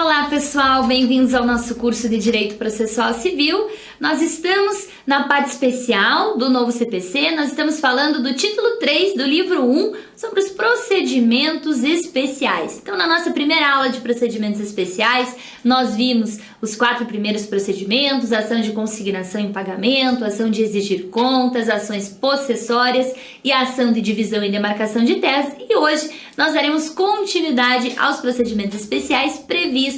Olá pessoal, bem-vindos ao nosso curso de Direito Processual Civil. Nós estamos na parte especial do novo CPC, nós estamos falando do título 3 do livro 1 sobre os procedimentos especiais. Então, na nossa primeira aula de procedimentos especiais, nós vimos os 4 primeiros procedimentos: ação de consignação em pagamento, ação de exigir contas, ações possessórias e a ação de divisão e demarcação de terras. E hoje nós daremos continuidade aos procedimentos especiais previstos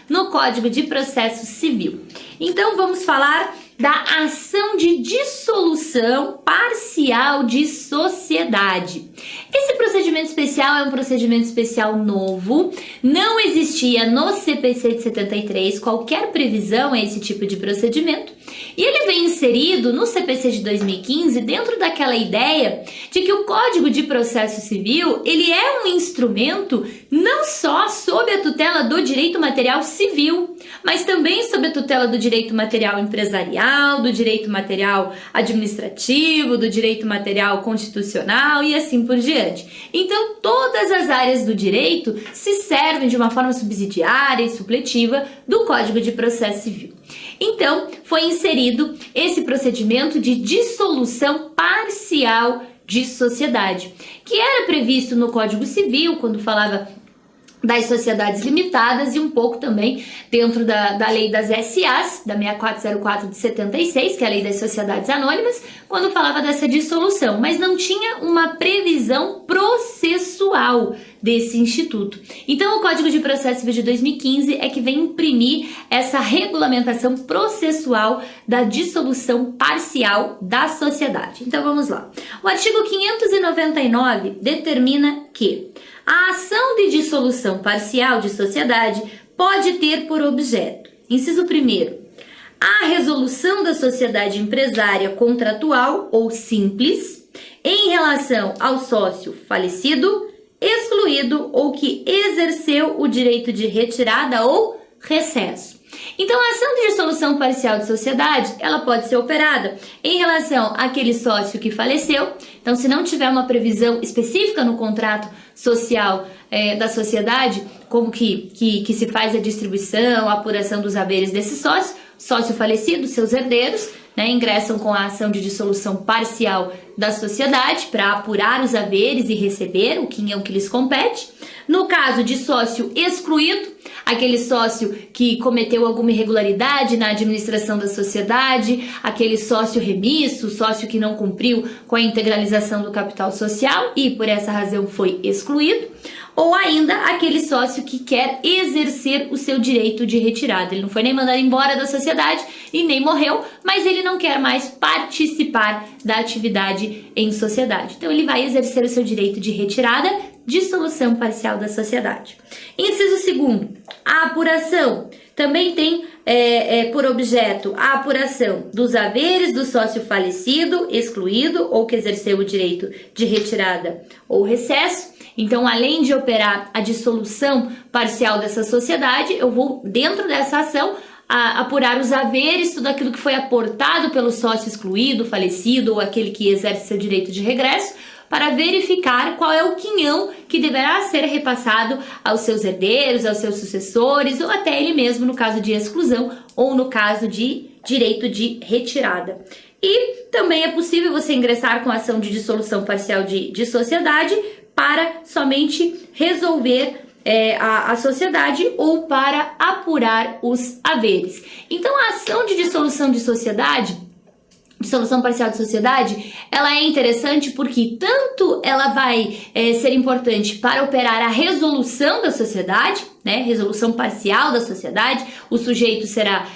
no Código de Processo Civil. Então, vamos falar da ação de dissolução parcial de sociedade. Esse procedimento especial é um procedimento especial novo, não existia no CPC de 73 qualquer previsão a esse tipo de procedimento, e ele vem inserido no CPC de 2015 dentro daquela ideia de que o Código de Processo Civil ele é um instrumento não só sob a tutela do direito material civil, mas também sob a tutela do direito material empresarial, do direito material administrativo, do direito material constitucional e assim por diante. Então, todas as áreas do direito se servem de uma forma subsidiária e supletiva do Código de Processo Civil. Então, foi inserido esse procedimento de dissolução parcial de sociedade, que era previsto no Código Civil, quando falava das sociedades limitadas, e um pouco também dentro da lei das SAs, da 6404 de 76, que é a lei das sociedades anônimas, quando falava dessa dissolução, mas não tinha uma previsão processual desse instituto. Então, o Código de Processo Civil de 2015 é que vem imprimir essa regulamentação processual da dissolução parcial da sociedade. Então, vamos lá. O artigo 599 determina que a ação de dissolução parcial de sociedade pode ter por objeto, inciso 1º, a resolução da sociedade empresária contratual ou simples em relação ao sócio falecido, excluído ou que exerceu o direito de retirada ou recesso. Então, a ação de dissolução parcial de sociedade, ela pode ser operada em relação àquele sócio que faleceu. Então, se não tiver uma previsão específica no contrato social da sociedade, como que se faz a distribuição, a apuração dos haveres desse sócio falecido, seus herdeiros, ingressam com a ação de dissolução parcial da sociedade para apurar os haveres e receber o quinhão que lhes compete. No caso de sócio excluído, aquele sócio que cometeu alguma irregularidade na administração da sociedade, aquele sócio remisso, sócio que não cumpriu com a integralização do capital social e por essa razão foi excluído, ou ainda aquele sócio que quer exercer o seu direito de retirada. Ele não foi nem mandado embora da sociedade e nem morreu, mas ele não quer mais participar da atividade em sociedade. Então ele vai exercer o seu direito de retirada, dissolução parcial da sociedade. Inciso 2º, a apuração também tem por objeto a apuração dos haveres do sócio falecido, excluído ou que exerceu o direito de retirada ou recesso. Então, além de operar a dissolução parcial dessa sociedade, eu vou, dentro dessa ação, apurar os haveres, tudo aquilo que foi aportado pelo sócio excluído, falecido ou aquele que exerce seu direito de regresso, para verificar qual é o quinhão que deverá ser repassado aos seus herdeiros, aos seus sucessores, ou até ele mesmo no caso de exclusão ou no caso de direito de retirada. E também é possível você ingressar com a ação de dissolução parcial de sociedade para somente resolver a sociedade ou para apurar os haveres. Então, a ação de dissolução de sociedade, dissolução parcial de sociedade, ela é interessante porque tanto ela vai ser importante para operar a resolução da sociedade, resolução parcial da sociedade, o sujeito será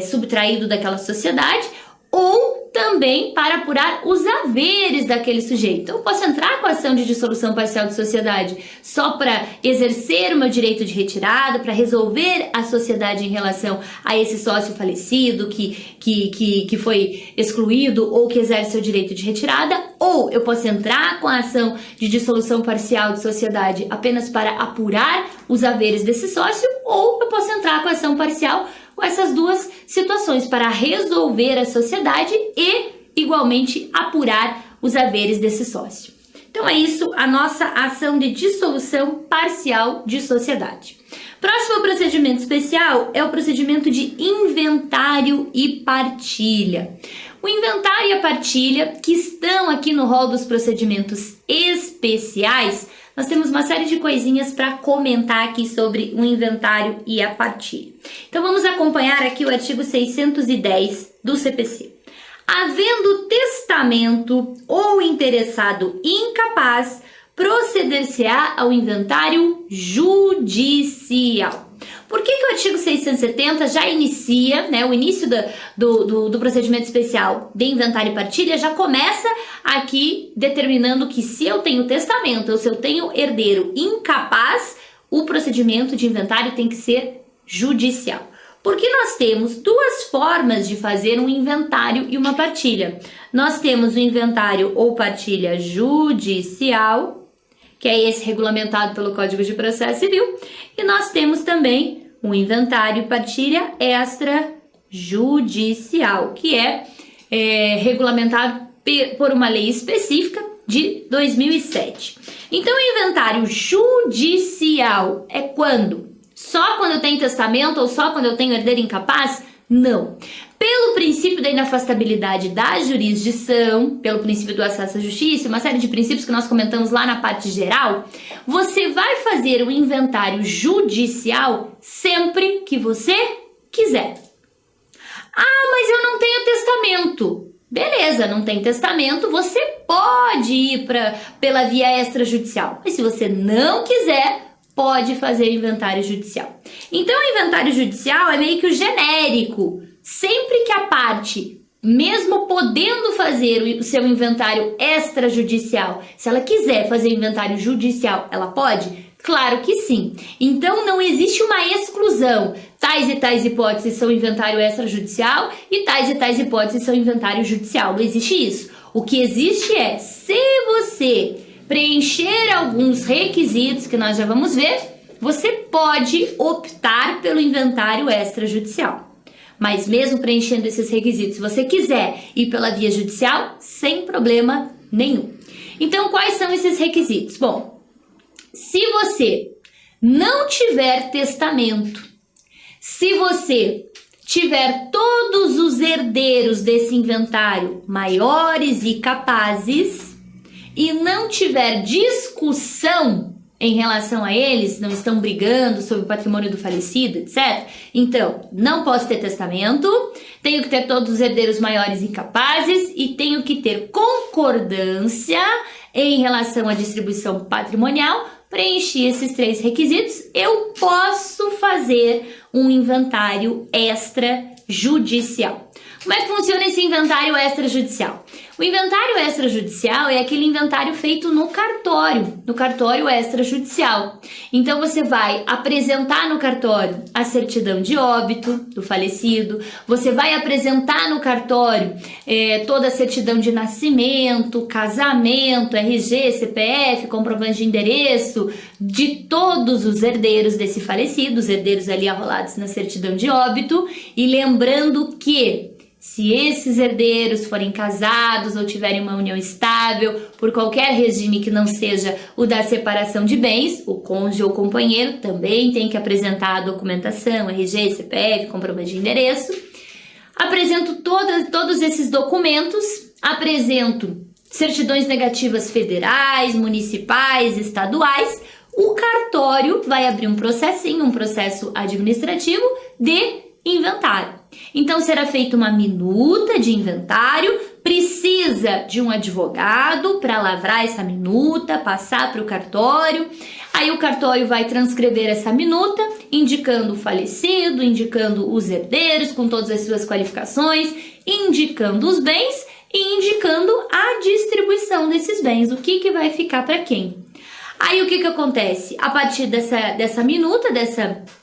subtraído daquela sociedade, ou também para apurar os haveres daquele sujeito. Então, eu posso entrar com a ação de dissolução parcial de sociedade só para exercer o meu direito de retirada, para resolver a sociedade em relação a esse sócio falecido que foi excluído ou que exerce seu direito de retirada, ou eu posso entrar com a ação de dissolução parcial de sociedade apenas para apurar os haveres desse sócio, ou eu posso entrar com a ação parcial com essas duas situações para resolver a sociedade e, igualmente, apurar os haveres desse sócio. Então é isso, a nossa ação de dissolução parcial de sociedade. Próximo procedimento especial é o procedimento de inventário e partilha. O inventário e a partilha, que estão aqui no rol dos procedimentos especiais, nós temos uma série de coisinhas para comentar aqui sobre o inventário e a partilha. Então vamos acompanhar aqui o artigo 610 do CPC. Havendo testamento ou interessado incapaz, proceder-se-á ao inventário judicial. Por que o artigo 670 já inicia, né, o início do procedimento especial de inventário e partilha já começa aqui determinando que se eu tenho testamento ou se eu tenho herdeiro incapaz, o procedimento de inventário tem que ser judicial. Porque nós temos duas formas de fazer um inventário e uma partilha. Nós temos o inventário ou partilha judicial, que é esse regulamentado pelo Código de Processo Civil, e nós temos também o inventário e partilha extrajudicial, que é regulamentado por uma lei específica de 2007. Então, o inventário judicial é quando? Só quando eu tenho testamento ou só quando eu tenho herdeiro incapaz? Não. Pelo princípio da inafastabilidade da jurisdição, pelo princípio do acesso à justiça, uma série de princípios que nós comentamos lá na parte geral, você vai fazer o inventário judicial sempre que você quiser. Ah, mas eu não tenho testamento. Beleza, não tem testamento, você pode ir pela via extrajudicial. Mas se você não quiser, pode fazer inventário judicial. Então, o inventário judicial é meio que o genérico. Sempre que a parte, mesmo podendo fazer o seu inventário extrajudicial, se ela quiser fazer inventário judicial, ela pode? Claro que sim. Então, não existe uma exclusão. Tais e tais hipóteses são inventário extrajudicial e tais hipóteses são inventário judicial. Não existe isso. O que existe é, se você preencher alguns requisitos que nós já vamos ver, você pode optar pelo inventário extrajudicial. Mas mesmo preenchendo esses requisitos, se você quiser ir pela via judicial, sem problema nenhum. Então, quais são esses requisitos? Bom, se você não tiver testamento, se você tiver todos os herdeiros desse inventário maiores e capazes, e não tiver discussão em relação a eles, não estão brigando sobre o patrimônio do falecido, etc. Então, não posso ter testamento, tenho que ter todos os herdeiros maiores e capazes e tenho que ter concordância em relação à distribuição patrimonial. Preenchi esses 3 requisitos, eu posso fazer um inventário extrajudicial. Como é que funciona esse inventário extrajudicial? O inventário extrajudicial é aquele inventário feito no cartório extrajudicial. Então, você vai apresentar no cartório a certidão de óbito do falecido, você vai apresentar no cartório toda a certidão de nascimento, casamento, RG, CPF, comprovante de endereço de todos os herdeiros desse falecido, os herdeiros ali arrolados na certidão de óbito, e lembrando que se esses herdeiros forem casados ou tiverem uma união estável, por qualquer regime que não seja o da separação de bens, o cônjuge ou companheiro também tem que apresentar a documentação, RG, CPF, comprovante de endereço. Apresento todos esses documentos, apresento certidões negativas federais, municipais, estaduais. O cartório vai abrir um processo administrativo de inventário. Então, será feita uma minuta de inventário, precisa de um advogado para lavrar essa minuta, passar para o cartório. Aí o cartório vai transcrever essa minuta, indicando o falecido, indicando os herdeiros com todas as suas qualificações, indicando os bens e indicando a distribuição desses bens, o que vai ficar para quem. Aí o que acontece? A partir dessa minuta,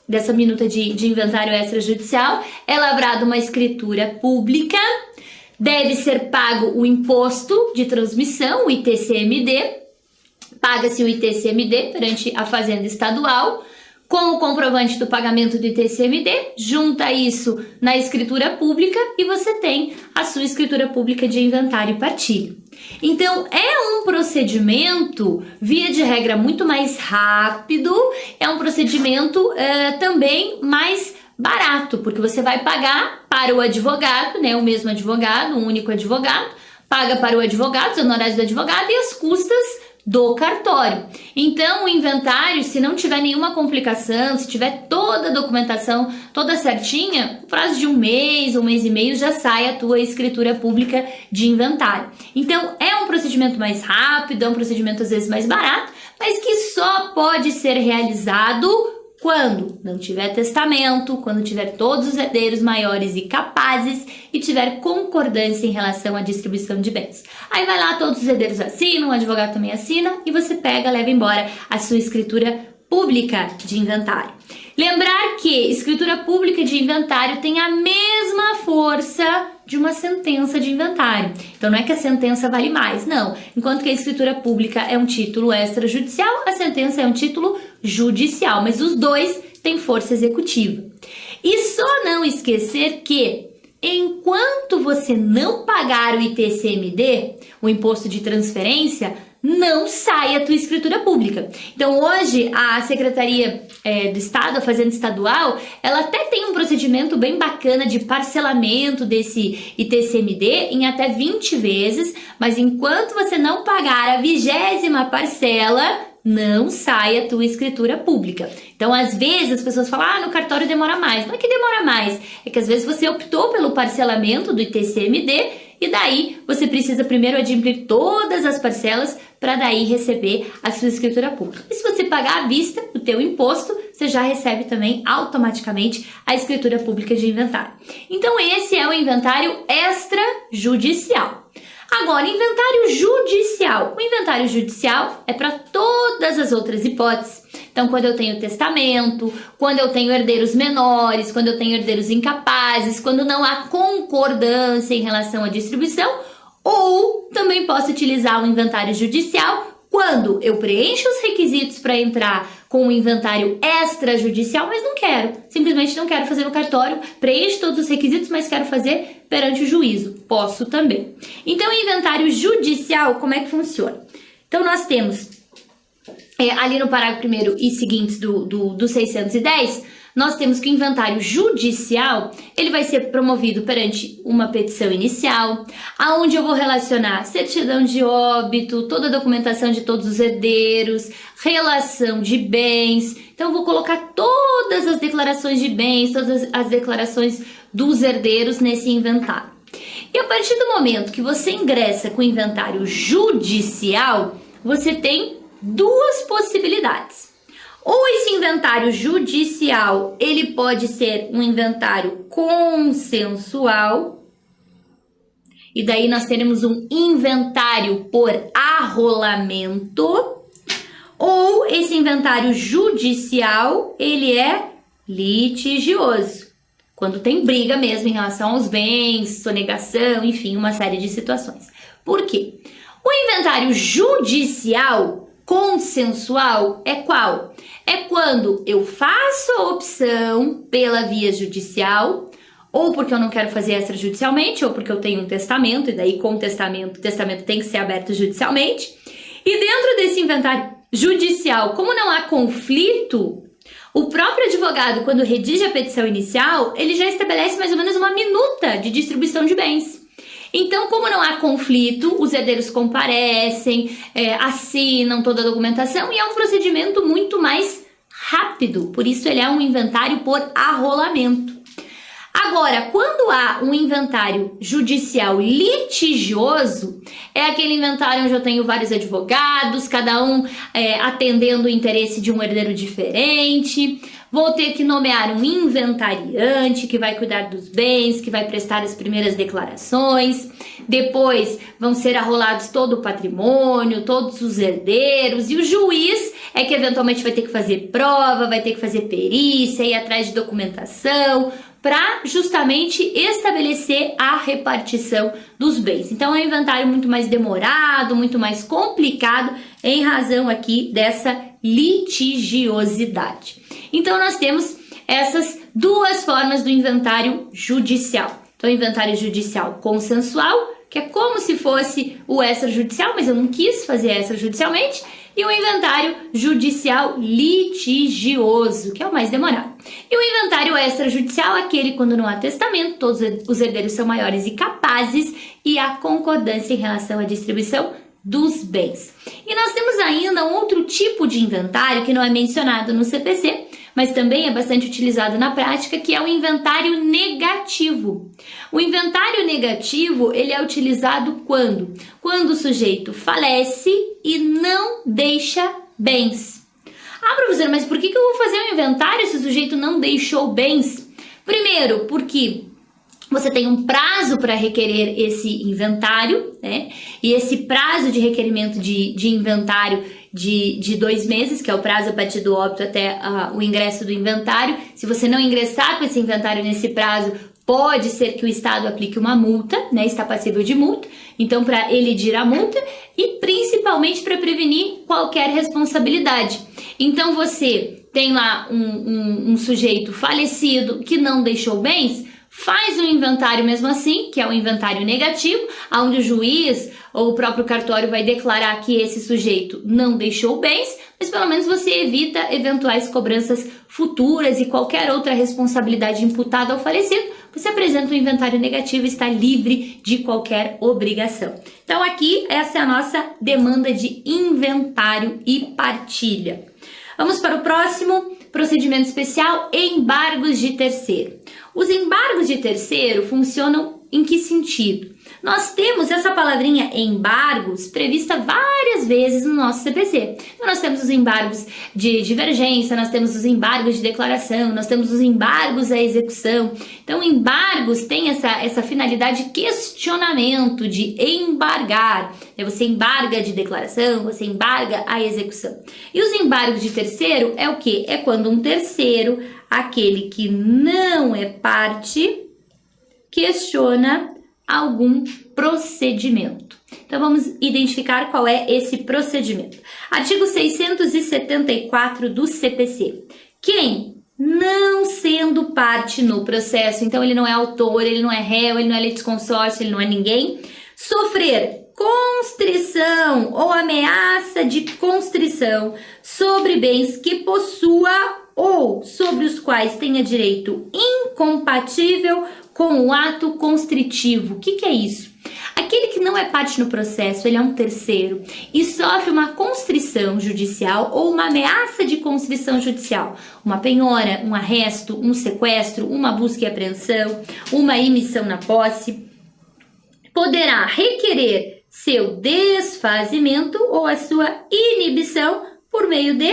dessa minuta de inventário extrajudicial, é lavrada uma escritura pública, deve ser pago o imposto de transmissão, o ITCMD, paga-se o ITCMD perante a Fazenda Estadual. com o comprovante do pagamento do ITCMD, junta isso na escritura pública e você tem a sua escritura pública de inventário e partilha. Então, é um procedimento, via de regra, muito mais rápido, é um procedimento também mais barato, porque você vai pagar para o advogado, né, o mesmo advogado, um único advogado, paga para o advogado, os honorários do advogado e as custas do cartório. Então, o inventário, se não tiver nenhuma complicação, se tiver toda a documentação toda certinha, no prazo de um mês e meio já sai a tua escritura pública de inventário. Então, é um procedimento mais rápido, é um procedimento às vezes mais barato, mas que só pode ser realizado quando não tiver testamento, quando tiver todos os herdeiros maiores e capazes e tiver concordância em relação à distribuição de bens. Aí vai lá, todos os herdeiros assinam, o advogado também assina e você pega, leva embora a sua escritura pública de inventário. Lembrar que escritura pública de inventário tem a mesma força de uma sentença de inventário. Então não é que a sentença vale mais, não. Enquanto que a escritura pública é um título extrajudicial, a sentença é um título judicial, mas os dois têm força executiva. E só não esquecer que, enquanto você não pagar o ITCMD, o imposto de transferência, não sai a tua escritura pública. Então hoje a Secretaria do Estado, a Fazenda Estadual, ela até tem um procedimento bem bacana de parcelamento desse ITCMD em até 20 vezes, mas enquanto você não pagar a 20ª parcela, não sai a tua escritura pública. Então, às vezes, as pessoas falam, no cartório demora mais. Não é que demora mais, é que às vezes você optou pelo parcelamento do ITCMD e daí você precisa primeiro adimplir todas as parcelas para daí receber a sua escritura pública. E se você pagar à vista o teu imposto, você já recebe também automaticamente a escritura pública de inventário. Então, esse é o inventário extrajudicial. Agora, inventário judicial. O inventário judicial é para todas as outras hipóteses. Então, quando eu tenho testamento, quando eu tenho herdeiros menores, quando eu tenho herdeiros incapazes, quando não há concordância em relação à distribuição, ou também posso utilizar o inventário judicial quando eu preencho os requisitos para entrar com o inventário extrajudicial, mas não quero, simplesmente não quero fazer no cartório, preencho todos os requisitos, mas quero fazer perante o juízo. Posso também. Então, o inventário judicial, como é que funciona? Então, nós temos ali no parágrafo 1º e seguintes do 610, nós temos que o inventário judicial, ele vai ser promovido perante uma petição inicial, aonde eu vou relacionar certidão de óbito, toda a documentação de todos os herdeiros, relação de bens. Então, eu vou colocar todas as declarações de bens, todas as declarações dos herdeiros nesse inventário. E a partir do momento que você ingressa com o inventário judicial, você tem duas possibilidades. Ou esse inventário judicial, ele pode ser um inventário consensual, e daí nós teremos um inventário por arrolamento, ou esse inventário judicial, ele é litigioso, quando tem briga mesmo em relação aos bens, sonegação, enfim, uma série de situações. Por quê? O inventário judicial consensual é qual? É quando eu faço a opção pela via judicial, ou porque eu não quero fazer extrajudicialmente, ou porque eu tenho um testamento, e daí com o testamento tem que ser aberto judicialmente. E dentro desse inventário judicial, como não há conflito, o próprio advogado, quando redige a petição inicial, ele já estabelece mais ou menos uma minuta de distribuição de bens. Então, como não há conflito, os herdeiros comparecem, assinam toda a documentação e é um procedimento muito mais rápido. Por isso, ele é um inventário por arrolamento. Agora, quando há um inventário judicial litigioso, é aquele inventário onde eu tenho vários advogados, cada um atendendo o interesse de um herdeiro diferente. Vou ter que nomear um inventariante que vai cuidar dos bens, que vai prestar as primeiras declarações. Depois vão ser arrolados todo o patrimônio, todos os herdeiros. E o juiz é que eventualmente vai ter que fazer prova, vai ter que fazer perícia, ir atrás de documentação, para justamente estabelecer a repartição dos bens. Então é um inventário muito mais demorado, muito mais complicado, em razão aqui dessa litigiosidade. Então nós temos essas duas formas do inventário judicial. Então, inventário judicial consensual, que é como se fosse o extrajudicial, mas eu não quis fazer extrajudicialmente, e o inventário judicial litigioso, que é o mais demorado. E o inventário extrajudicial, aquele quando não há testamento, todos os herdeiros são maiores e capazes, e há concordância em relação à distribuição dos bens. E nós temos ainda um outro tipo de inventário que não é mencionado no CPC, mas também é bastante utilizado na prática, que é o inventário negativo. O inventário negativo, ele é utilizado quando? Quando o sujeito falece e não deixa bens. Ah, professor, mas por que eu vou fazer um inventário se o sujeito não deixou bens? Primeiro, porque você tem um prazo para requerer esse inventário, né? E esse prazo de requerimento de inventário de 2 meses, que é o prazo a partir do óbito até o ingresso do inventário. Se você não ingressar com esse inventário nesse prazo, pode ser que o Estado aplique uma multa, né? Está passível de multa. Então, para elidir a multa e principalmente para prevenir qualquer responsabilidade. Então, você tem lá um sujeito falecido que não deixou bens, faz um inventário mesmo assim, que é um inventário negativo, onde o juiz ou o próprio cartório vai declarar que esse sujeito não deixou bens, mas pelo menos você evita eventuais cobranças futuras e qualquer outra responsabilidade imputada ao falecido. Você apresenta um inventário negativo e está livre de qualquer obrigação. Então aqui, essa é a nossa demanda de inventário e partilha. Vamos para o próximo procedimento especial, embargos de terceiro. Os embargos de terceiro funcionam em que sentido? Nós temos essa palavrinha embargos prevista várias vezes no nosso CPC. Então, nós temos os embargos de divergência, nós temos os embargos de declaração, nós temos os embargos à execução. Então, embargos tem essa finalidade de questionamento, de embargar. Você embarga de declaração, você embarga a execução. E os embargos de terceiro é o quê? É quando um terceiro, aquele que não é parte, questiona algum procedimento. Então, vamos identificar qual é esse procedimento. Artigo 674 do CPC. Quem, não sendo parte no processo, então ele não é autor, ele não é réu, ele não é litisconsórcio, ele não é ninguém, sofrer constrição ou ameaça de constrição sobre bens que possua ou sobre os quais tenha direito incompatível com o ato constritivo. O que é isso? Aquele que não é parte no processo, ele é um terceiro e sofre uma constrição judicial ou uma ameaça de constrição judicial, uma penhora, um arresto, um sequestro, uma busca e apreensão, uma emissão na posse, poderá requerer seu desfazimento ou a sua inibição por meio de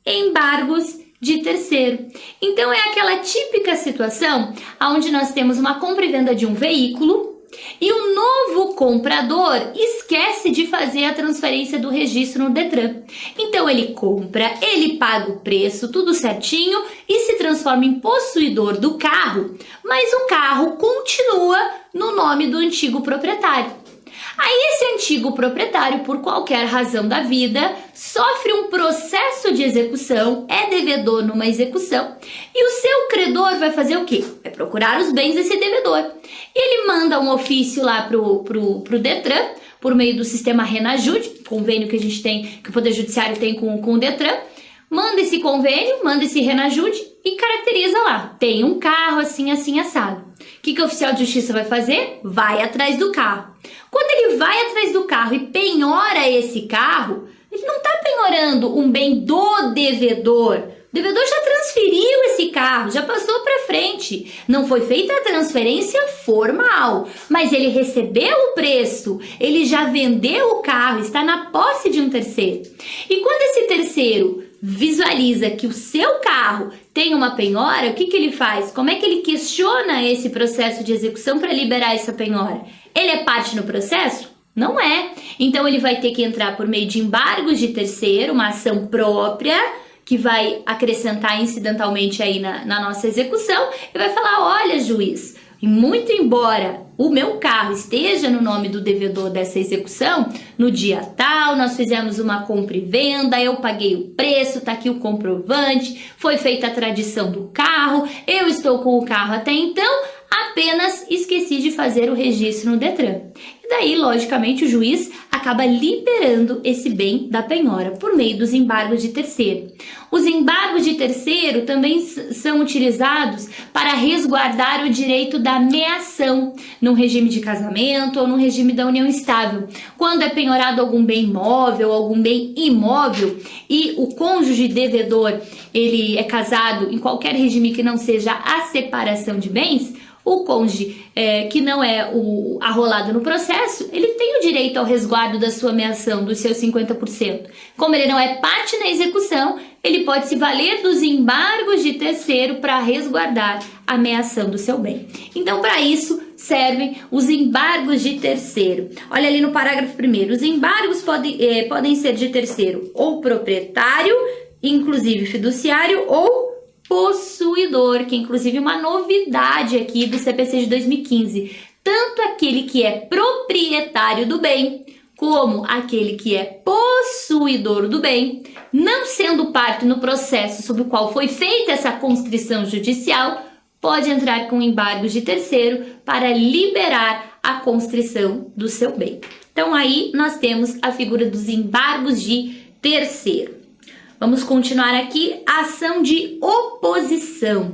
embargos de terceiro. Então é aquela típica situação onde nós temos uma compra e venda de um veículo e o novo comprador esquece de fazer a transferência do registro no Detran. Então ele compra, ele paga o preço, tudo certinho e se transforma em possuidor do carro, mas o carro continua no nome do antigo proprietário. Aí esse antigo proprietário, por qualquer razão da vida, sofre um processo de execução, é devedor numa execução, e o seu credor vai fazer o quê? Vai procurar os bens desse devedor. Ele manda um ofício lá pro Detran, por meio do sistema Renajude, convênio que a gente tem, que o Poder Judiciário tem com o Detran, manda esse convênio, manda esse Renajude e caracteriza lá. Tem um carro assim, assim, assado. O que o oficial de justiça vai fazer? Vai atrás do carro. Quando ele vai atrás do carro e penhora esse carro, ele não está penhorando um bem do devedor. O devedor já transferiu esse carro, já passou para frente. Não foi feita a transferência formal, mas ele recebeu o preço, ele já vendeu o carro, está na posse de um terceiro. E quando esse terceiro visualiza que o seu carro tem uma penhora, o que ele faz? Como é que ele questiona esse processo de execução para liberar essa penhora? Ele é parte no processo? Não é. Então ele vai ter que entrar por meio de embargos de terceiro, uma ação própria, que vai acrescentar incidentalmente aí na nossa execução, e vai falar, olha juiz, E muito embora o meu carro esteja no nome do devedor dessa execução, no dia tal nós fizemos uma compra e venda, eu paguei o preço, tá aqui o comprovante, foi feita a tradição do carro, eu estou com o carro até então, apenas esqueci de fazer o registro no Detran. E daí, logicamente, o juiz acaba liberando esse bem da penhora por meio dos embargos de terceiro. Os embargos de terceiro também são utilizados para resguardar o direito da meação num regime de casamento ou no regime da união estável. Quando é penhorado algum bem móvel, algum bem imóvel e o cônjuge devedor ele é casado em qualquer regime que não seja a separação de bens, o cônjuge que não é o arrolado no processo, ele tem o direito ao resguardo da sua meação, dos seus 50%. Como ele não é parte na execução, ele pode se valer dos embargos de terceiro para resguardar a meação do seu bem. Então, para isso, servem os embargos de terceiro. Olha ali no parágrafo 1º, os embargos podem ser de terceiro ou proprietário, inclusive fiduciário, ou possuidor, que é inclusive uma novidade aqui do CPC de 2015. Tanto aquele que é proprietário do bem, como aquele que é possuidor do bem, não sendo parte no processo sobre o qual foi feita essa constrição judicial, pode entrar com embargos de terceiro para liberar a constrição do seu bem. Então aí nós temos a figura dos embargos de terceiro. Vamos continuar aqui, a ação de oposição.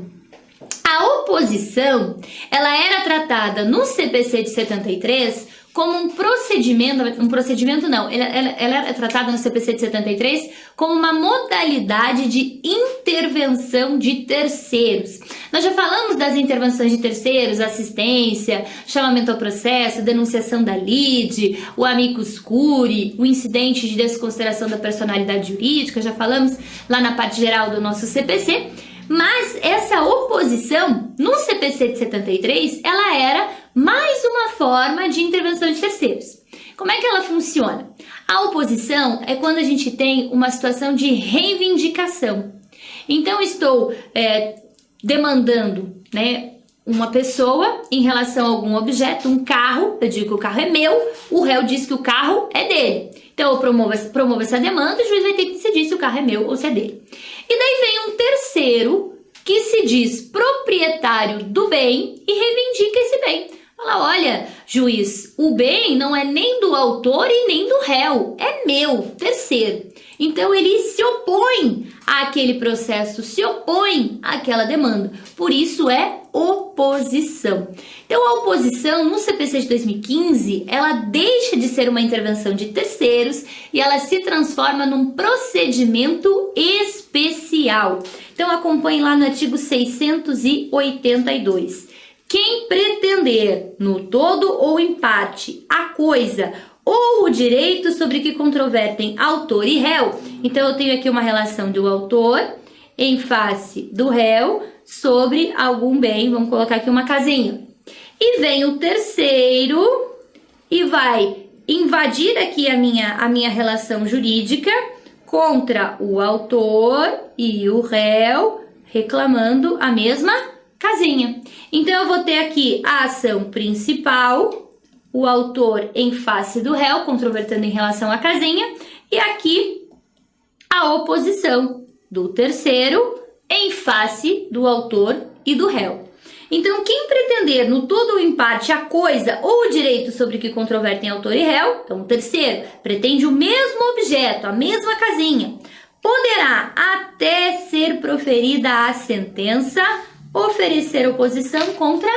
A oposição, ela era tratada no CPC de 73 como um procedimento não, ela era tratada no CPC de 73 como uma modalidade de intervenção de terceiros. Nós já falamos das intervenções de terceiros, assistência, chamamento ao processo, denunciação da lide, o amicus curiae, o incidente de desconsideração da personalidade jurídica, já falamos lá na parte geral do nosso CPC. Mas essa oposição, no CPC de 73, ela era mais uma forma de intervenção de terceiros. Como é que ela funciona? A oposição é quando a gente tem uma situação de reivindicação. Então, estou demandando, uma pessoa em relação a algum objeto, um carro, eu digo que o carro é meu, o réu diz que o carro é dele. Então, eu promovo essa demanda e o juiz vai ter que decidir se o carro é meu ou se é dele. E daí vem um terceiro que se diz proprietário do bem e reivindica esse bem. Fala, olha, juiz, o bem não é nem do autor e nem do réu, é meu, terceiro. Então, ele se opõe àquele processo, se opõe àquela demanda. Por isso, é oposição. Então, a oposição, no CPC de 2015, ela deixa de ser uma intervenção de terceiros e ela se transforma num procedimento especial. Então, acompanhe lá no artigo 682. Quem pretender, no todo ou em parte, a coisa ou o direito sobre que controvertem autor e réu. Então, eu tenho aqui uma relação do autor em face do réu sobre algum bem, vamos colocar aqui uma casinha. E vem o terceiro e vai invadir aqui a minha relação jurídica contra o autor e o réu, reclamando a mesma casinha. Então, eu vou ter aqui a ação principal, o autor em face do réu, controvertendo em relação à casinha, e aqui a oposição do terceiro em face do autor e do réu. Então, quem pretender no todo ou em parte a coisa ou o direito sobre que controvertem autor e réu, então o terceiro pretende o mesmo objeto, a mesma casinha, poderá, até ser proferida a sentença, oferecer oposição contra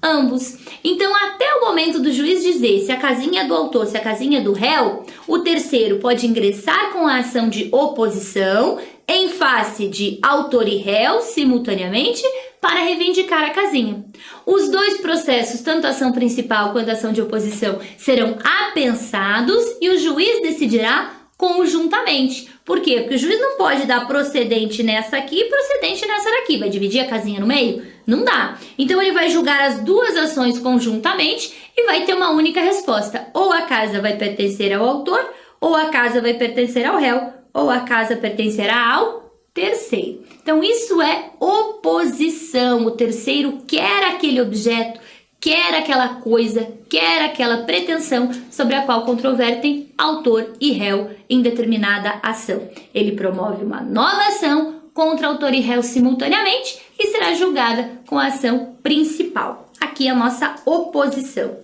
ambos. Então, até o momento do juiz dizer se a casinha é do autor, se a casinha é do réu, o terceiro pode ingressar com a ação de oposição em face de autor e réu simultaneamente para reivindicar a casinha. Os dois processos, tanto a ação principal quanto a ação de oposição, serão apensados e o juiz decidirá conjuntamente. Por quê? Porque o juiz não pode dar procedente nessa aqui e procedente nessa daqui. Vai dividir a casinha no meio? Não dá. Então, ele vai julgar as duas ações conjuntamente e vai ter uma única resposta. Ou a casa vai pertencer ao autor, ou a casa vai pertencer ao réu, ou a casa pertencerá ao terceiro. Então, isso é oposição. O terceiro quer aquele objeto, quer aquela coisa, quer aquela pretensão sobre a qual controvertem autor e réu em determinada ação. Ele promove uma nova ação contra autor e réu simultaneamente e será julgada com a ação principal. Aqui a nossa oposição.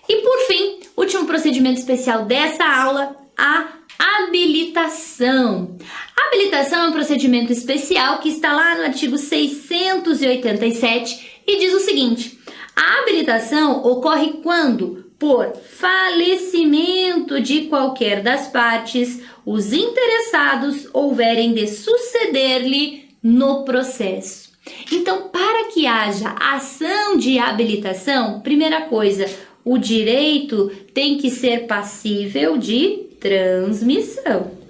E por fim, último procedimento especial dessa aula, a habilitação. A habilitação é um procedimento especial que está lá no artigo 687 e diz o seguinte: a habilitação ocorre quando, por falecimento de qualquer das partes, os interessados houverem de suceder-lhe no processo. Então, para que haja ação de habilitação, primeira coisa, o direito tem que ser passível de transmissão.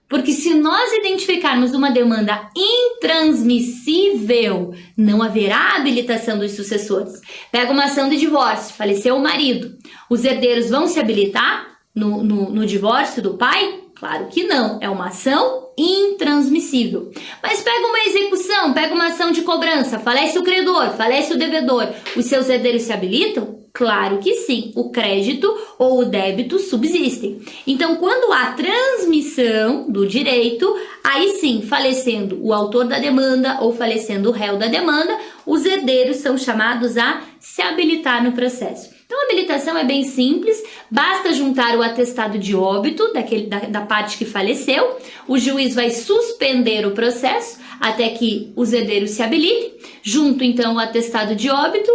Porque se nós identificarmos uma demanda intransmissível, não haverá habilitação dos sucessores. Pega uma ação de divórcio, faleceu o marido. Os herdeiros vão se habilitar no divórcio do pai? Claro que não, é uma ação intransmissível. Mas pega uma execução, pega uma ação de cobrança, falece o credor, falece o devedor, os seus herdeiros se habilitam? Claro que sim, o crédito ou o débito subsistem. Então, quando há transmissão do direito, aí sim, falecendo o autor da demanda ou falecendo o réu da demanda, os herdeiros são chamados a se habilitar no processo. Então, a habilitação é bem simples, basta juntar o atestado de óbito da parte que faleceu, o juiz vai suspender o processo até que os herdeiros se habilitem, junto então o atestado de óbito,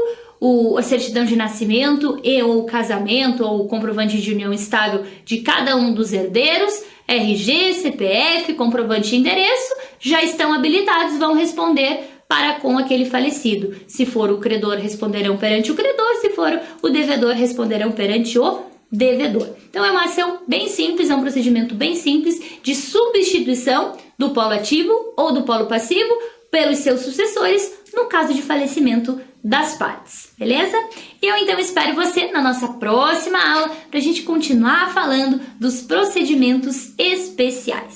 a certidão de nascimento e ou casamento ou o comprovante de união estável de cada um dos herdeiros, RG, CPF, comprovante de endereço, já estão habilitados, vão responder para com aquele falecido. Se for o credor, responderão perante o credor, se for o devedor, responderão perante o devedor. Então é uma ação bem simples, é um procedimento bem simples de substituição do polo ativo ou do polo passivo pelos seus sucessores no caso de falecimento das partes, beleza? E eu então espero você na nossa próxima aula para a gente continuar falando dos procedimentos especiais.